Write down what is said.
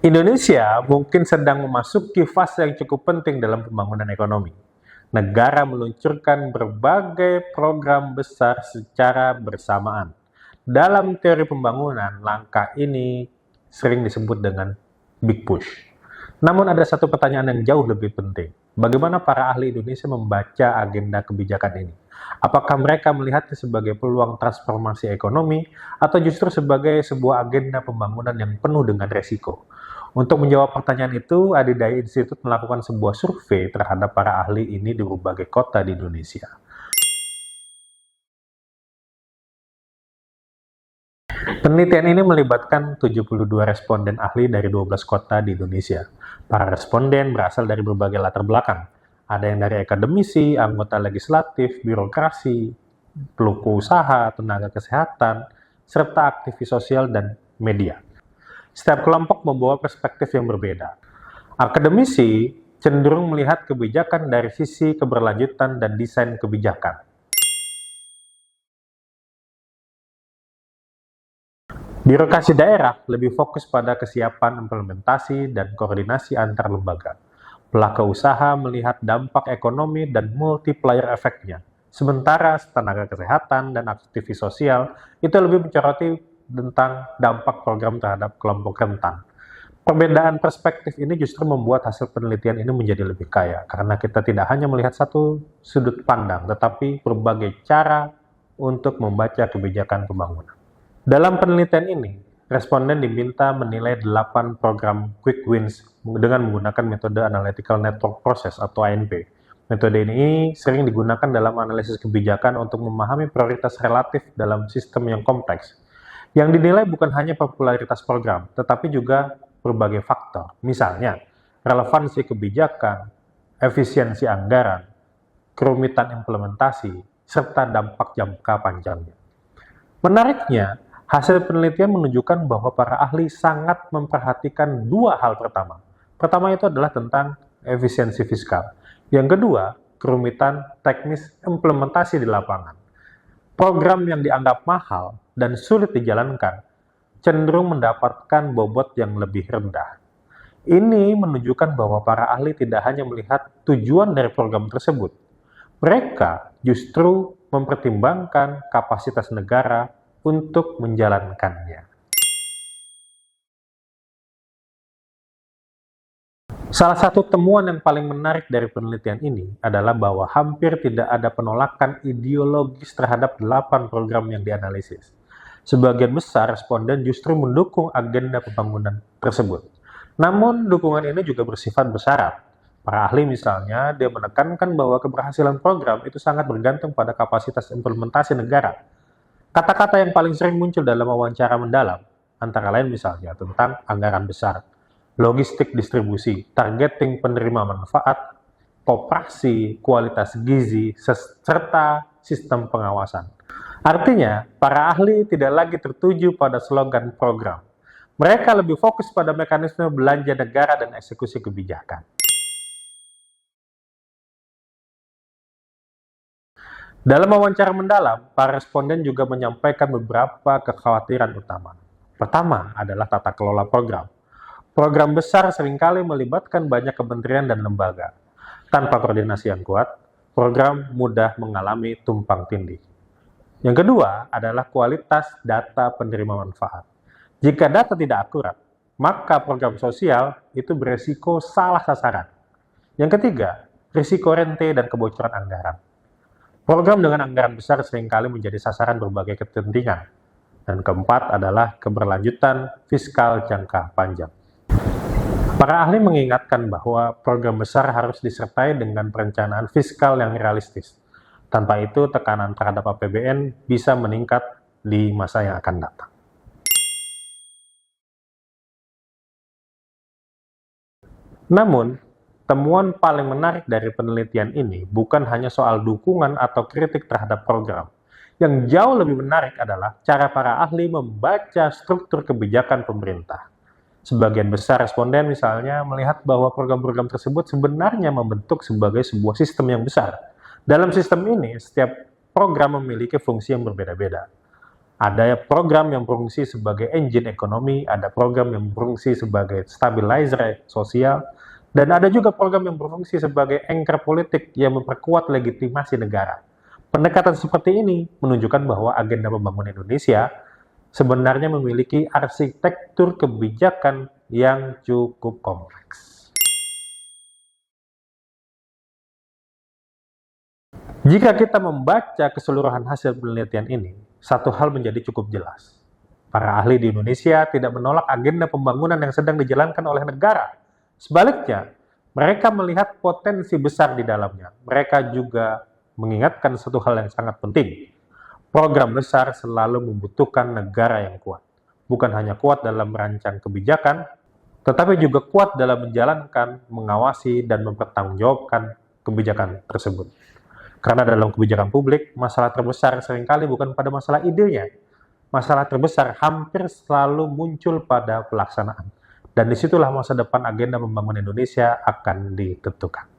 Indonesia mungkin sedang memasuki fase yang cukup penting dalam pembangunan ekonomi. Negara meluncurkan berbagai program besar secara bersamaan. Dalam teori pembangunan, langkah ini sering disebut dengan big push. Namun ada satu pertanyaan yang jauh lebih penting. Bagaimana para ahli Indonesia membaca agenda kebijakan ini? Apakah mereka melihatnya sebagai peluang transformasi ekonomi atau justru sebagai sebuah agenda pembangunan yang penuh dengan resiko? Untuk menjawab pertanyaan itu, Adidai Institute melakukan sebuah survei terhadap para ahli ini di berbagai kota di Indonesia. Penelitian ini melibatkan 72 responden ahli dari 12 kota di Indonesia. Para responden berasal dari berbagai latar belakang. Ada yang dari akademisi, anggota legislatif, birokrasi, pelaku usaha, tenaga kesehatan, serta aktivis sosial dan media. Setiap kelompok membawa perspektif yang berbeda. Akademisi cenderung melihat kebijakan dari sisi keberlanjutan dan desain kebijakan. Birokrasi daerah lebih fokus pada kesiapan implementasi dan koordinasi antar lembaga. Pelaku usaha melihat dampak ekonomi dan multiplier efeknya. Sementara tenaga kesehatan dan aktivis sosial itu lebih menyoroti tentang dampak program terhadap kelompok rentan. Perbedaan perspektif ini justru membuat hasil penelitian ini menjadi lebih kaya, karena kita tidak hanya melihat satu sudut pandang, tetapi berbagai cara untuk membaca kebijakan pembangunan. Dalam penelitian ini, responden diminta menilai 8 program quick wins dengan menggunakan metode Analytical Network Process atau ANP. Metode ini sering digunakan dalam analisis kebijakan untuk memahami prioritas relatif dalam sistem yang kompleks. Yang dinilai bukan hanya popularitas program, tetapi juga berbagai faktor. Misalnya, relevansi kebijakan, efisiensi anggaran, kerumitan implementasi, serta dampak jangka panjangnya. Menariknya, hasil penelitian menunjukkan bahwa para ahli sangat memperhatikan dua hal pertama. Pertama itu adalah tentang efisiensi fiskal. Yang kedua, kerumitan teknis implementasi di lapangan. Program yang dianggap mahal dan sulit dijalankan cenderung mendapatkan bobot yang lebih rendah. Ini menunjukkan bahwa para ahli tidak hanya melihat tujuan dari program tersebut. Mereka justru mempertimbangkan kapasitas negara untuk menjalankannya. Salah satu temuan yang paling menarik dari penelitian ini adalah bahwa hampir tidak ada penolakan ideologis terhadap 8 program yang dianalisis. Sebagian besar responden justru mendukung agenda pembangunan tersebut. Namun, dukungan ini juga bersifat bersyarat. Para ahli misalnya, dia menekankan bahwa keberhasilan program itu sangat bergantung pada kapasitas implementasi negara. Kata-kata yang paling sering muncul dalam wawancara mendalam, antara lain misalnya tentang anggaran besar, logistik distribusi, targeting penerima manfaat, koperasi, kualitas gizi, serta sistem pengawasan. Artinya, para ahli tidak lagi tertuju pada slogan program. Mereka lebih fokus pada mekanisme belanja negara dan eksekusi kebijakan. Dalam wawancara mendalam, para responden juga menyampaikan beberapa kekhawatiran utama. Pertama adalah tata kelola program. Program besar seringkali melibatkan banyak kementerian dan lembaga. Tanpa koordinasi yang kuat, program mudah mengalami tumpang tindih. Yang kedua adalah kualitas data penerima manfaat. Jika data tidak akurat, maka program sosial itu beresiko salah sasaran. Yang ketiga, risiko rente dan kebocoran anggaran. Program dengan anggaran besar seringkali menjadi sasaran berbagai kepentingan. Dan keempat adalah keberlanjutan fiskal jangka panjang. Para ahli mengingatkan bahwa program besar harus disertai dengan perencanaan fiskal yang realistis. Tanpa itu, tekanan terhadap APBN bisa meningkat di masa yang akan datang. Namun, temuan paling menarik dari penelitian ini bukan hanya soal dukungan atau kritik terhadap program. Yang jauh lebih menarik adalah cara para ahli membaca struktur kebijakan pemerintah. Sebagian besar responden misalnya melihat bahwa program-program tersebut sebenarnya membentuk sebagai sebuah sistem yang besar. Dalam sistem ini, setiap program memiliki fungsi yang berbeda-beda. Ada program yang berfungsi sebagai engine ekonomi, ada program yang berfungsi sebagai stabilizer sosial, dan ada juga program yang berfungsi sebagai anchor politik yang memperkuat legitimasi negara. Pendekatan seperti ini menunjukkan bahwa agenda pembangunan Indonesia sebenarnya memiliki arsitektur kebijakan yang cukup kompleks. Jika kita membaca keseluruhan hasil penelitian ini, satu hal menjadi cukup jelas. Para ahli di Indonesia tidak menolak agenda pembangunan yang sedang dijalankan oleh negara. Sebaliknya, mereka melihat potensi besar di dalamnya. Mereka juga mengingatkan satu hal yang sangat penting. Program besar selalu membutuhkan negara yang kuat. Bukan hanya kuat dalam merancang kebijakan, tetapi juga kuat dalam menjalankan, mengawasi, dan mempertanggungjawabkan kebijakan tersebut. Karena dalam kebijakan publik, masalah terbesar seringkali bukan pada masalah idenya. Masalah terbesar hampir selalu muncul pada pelaksanaan. Dan disitulah masa depan agenda pembangunan Indonesia akan ditentukan.